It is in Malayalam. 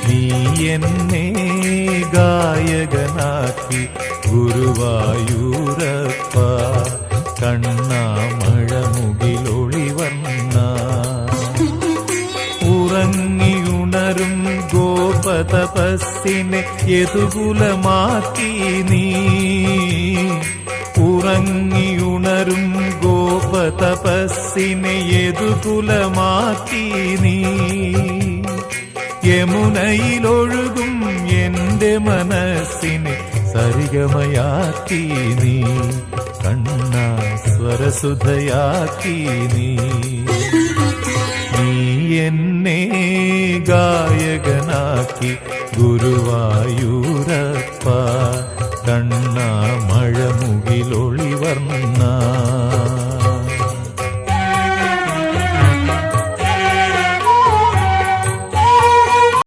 നീ എന്നെ ഗായകനാക്കി ഗുരുവായൂരപ്പ കണ്ണാമഴമുകിലൊളിവർണ്ണ ഉറങ്ങിയുണരും ഗോപതപസ്സിനെ യദുകുലമാക്കി നീ ഉറങ്ങിയുണരും ഗോപതപസ്സിനെ യദുകുലമാക്കി നീ യമുനയിലൊഴുകും എന്റെ മനസ്സിനെ സരിഗമയാക്കി നീ കണ്ണാ സ്വരസുധയാക്കി നീ എന്നെ ഗായകനാക്കി ഗുരുവായൂരപ്പ കണ്ണാമഴമുകിലൊളിവർണ്ണ